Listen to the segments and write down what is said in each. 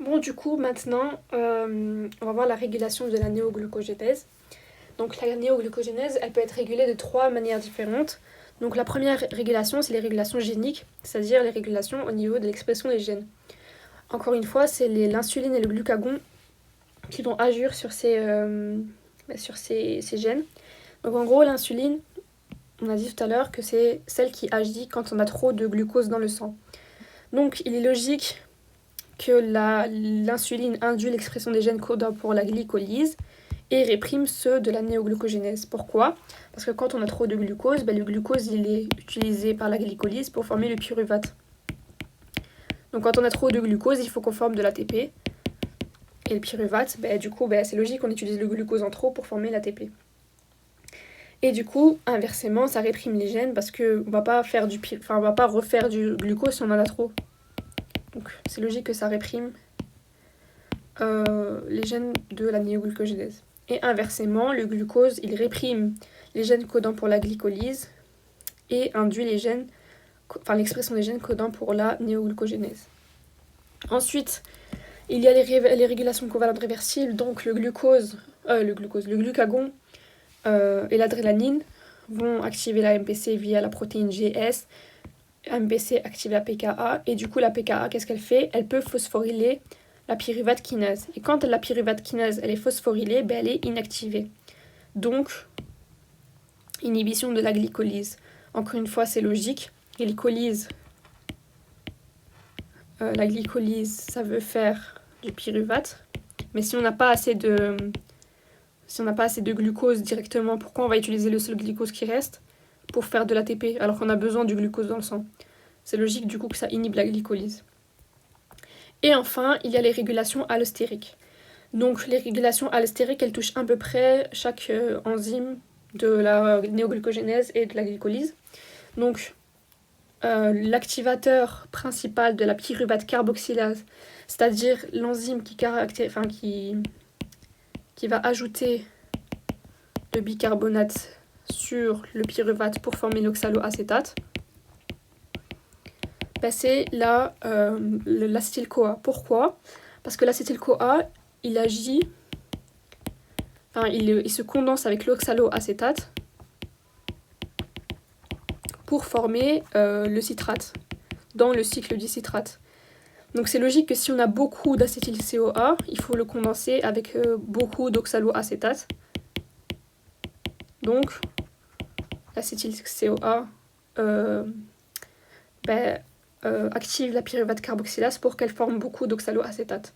Bon, du coup, maintenant, on va voir la régulation de la néoglucogénèse. Donc, la néoglucogénèse, elle peut être régulée de trois manières différentes. Donc, la première régulation, c'est les régulations géniques, c'est-à-dire les régulations au niveau de l'expression des gènes. Encore une fois, c'est l'insuline et le glucagon qui vont agir sur ces gènes. Donc, en gros, l'insuline, on a dit tout à l'heure que c'est celle qui agit quand on a trop de glucose dans le sang. Donc, il est logique que l'insuline induit l'expression des gènes codants pour la glycolyse et réprime ceux de la néoglucogénèse. Pourquoi ? Parce que quand on a trop de glucose, le glucose il est utilisé par la glycolyse pour former le pyruvate. Donc quand on a trop de glucose, il faut qu'on forme de l'ATP. Et le pyruvate, du coup, c'est logique, on utilise le glucose en trop pour former l'ATP. Et du coup, inversement, ça réprime les gènes parce qu'on va pas refaire du glucose si on en a trop. Donc c'est logique que ça réprime les gènes de la néoglucogénèse. Et inversement, le glucose, il réprime les gènes codants pour la glycolyse et induit l'expression des gènes codants pour la néoglucogénèse. Ensuite, il y a les régulations covalentes réversibles, donc le glucagon et l'adrénaline vont activer la MPC via la protéine GS. MPC active la PKA et du coup la PKA, qu'est-ce qu'elle fait ? Elle peut phosphoryler la pyruvate kinase. Et quand la pyruvate kinase elle est phosphorylée, elle est inactivée. Donc, inhibition de la glycolyse. Encore une fois, c'est logique. La glycolyse, ça veut faire du pyruvate. Mais si on n'a pas assez de glucose directement, pourquoi on va utiliser le seul glucose qui reste pour faire de l'ATP alors qu'on a besoin du glucose dans le sang ? C'est logique du coup que ça inhibe la glycolyse. Et enfin, il y a les régulations allostériques. Donc les régulations allostériques, elles touchent à peu près chaque enzyme de la néoglucogénèse et de la glycolyse. Donc l'activateur principal de la pyruvate carboxylase, c'est-à-dire l'enzyme qui va ajouter le bicarbonate sur le pyruvate pour former l'oxaloacétate, c'est l'acétyl-CoA. Pourquoi ? Parce que l'acétyl-CoA, il se condense avec l'oxaloacétate pour former le citrate dans le cycle du citrate. Donc c'est logique que si on a beaucoup d'acétyl-CoA, il faut le condenser avec beaucoup d'oxaloacétate. Donc l'acétyl-CoA active la pyruvate carboxylase pour qu'elle forme beaucoup d'oxaloacétate.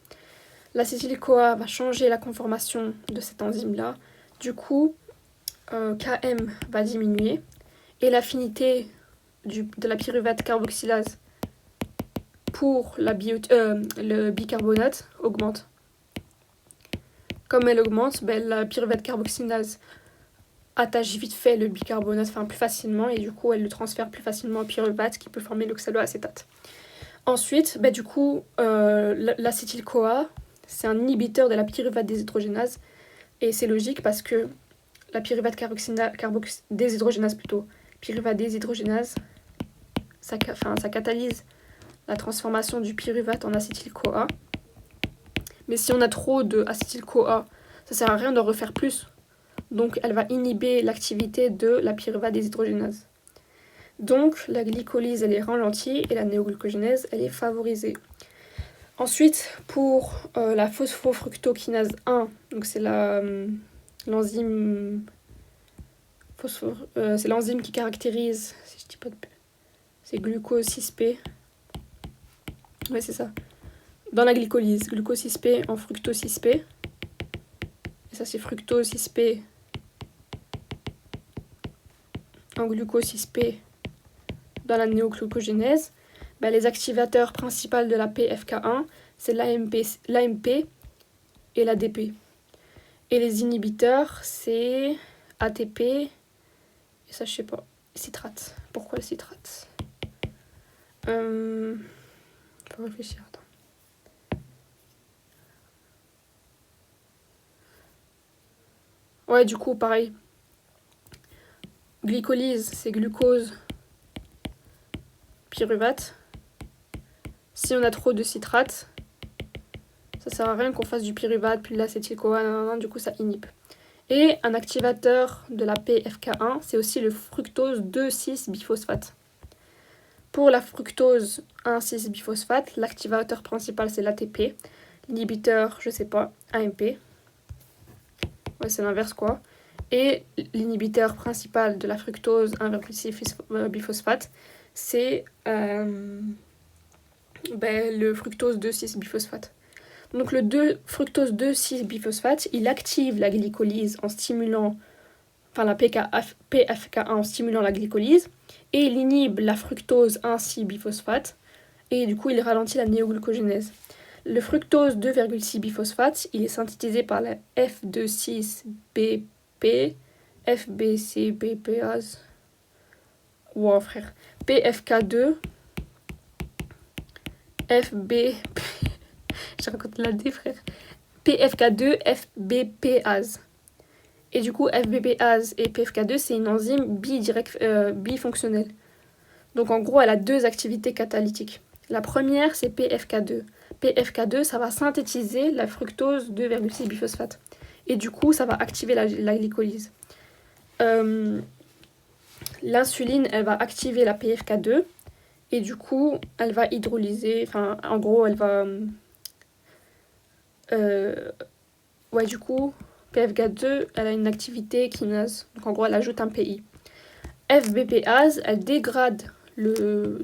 L'acétyl-CoA va changer la conformation de cette enzyme-là. Du coup, Km va diminuer et l'affinité de la pyruvate carboxylase pour le bicarbonate augmente. Comme elle augmente, la pyruvate carboxylase attache vite fait le bicarbonate plus facilement et du coup elle le transfère plus facilement au pyruvate qui peut former l'oxaloacétate. Ensuite, l'acétyl-CoA, c'est un inhibiteur de la pyruvate déshydrogénase et c'est logique parce que la pyruvate pyruvate déshydrogénase, ça catalyse la transformation du pyruvate en acétyl-CoA. Mais si on a trop de acétyl-CoA, ça sert à rien d'en refaire plus. Donc elle va inhiber l'activité de la pyruvate déshydrogénase. Donc la glycolyse elle est ralentie et la néoglucogénèse elle est favorisée. Ensuite pour la phosphofructokinase 1, donc c'est l'enzyme c'est l'enzyme qui caractérise, si je dis pas de c'est glucose 6P. Ouais, c'est ça. Dans la glycolyse, glucose 6P en fructose 6P. Et ça c'est fructose 6P en glucose 6P dans la néoglucogénèse. Les activateurs principaux de la PFK1, c'est l'AMP et l'ADP. Et les inhibiteurs, c'est ATP, et ça je sais pas, citrate. Pourquoi le citrate ? Faut réfléchir, attends. Ouais, du coup, pareil. Glycolyse, c'est glucose, pyruvate. Si on a trop de citrate, Ça sert à rien qu'on fasse du pyruvate puis de l'acétyl-CoA, du coup ça inhibe. Et un activateur de la PFK1, c'est aussi le fructose 2,6-biphosphate. Pour la fructose 1,6-biphosphate, l'activateur principal c'est l'ATP. L'inhibiteur, je sais pas, AMP. Ouais, c'est l'inverse quoi. Et l'inhibiteur principal de la fructose 1,6-biphosphate, c'est le fructose 2,6-biphosphate. Donc le fructose 2,6-biphosphate, il active la glycolyse en stimulant, enfin la PFK1 en stimulant la glycolyse, et il inhibe la fructose 1,6-biphosphate, et du coup il ralentit la néoglucogénèse. Le fructose 2,6-biphosphate, il est synthétisé par la F2,6-BP, FBCBPase, wow frère, PFK2, FB, je raconte la D frère, PFK2, FBPase. Et du coup, FBPase et PFK2, c'est une enzyme bifonctionnelle. Donc en gros, elle a deux activités catalytiques. La première, c'est PFK2. PFK2, ça va synthétiser la fructose 2,6-biphosphate. Et du coup, ça va activer la glycolyse. L'insuline, elle va activer la PFK2. Et du coup, elle va hydrolyser. Enfin, en gros, elle va... du coup, PFK2, elle a une activité kinase. Donc en gros, elle ajoute un PI. FBPase, elle dégrade le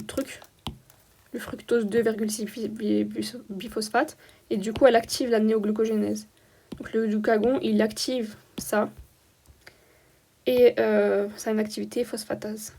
fructose 2,6-biphosphate, et du coup, elle active la néoglucogénèse. Donc le glucagon, il active ça, et ça a une activité phosphatase.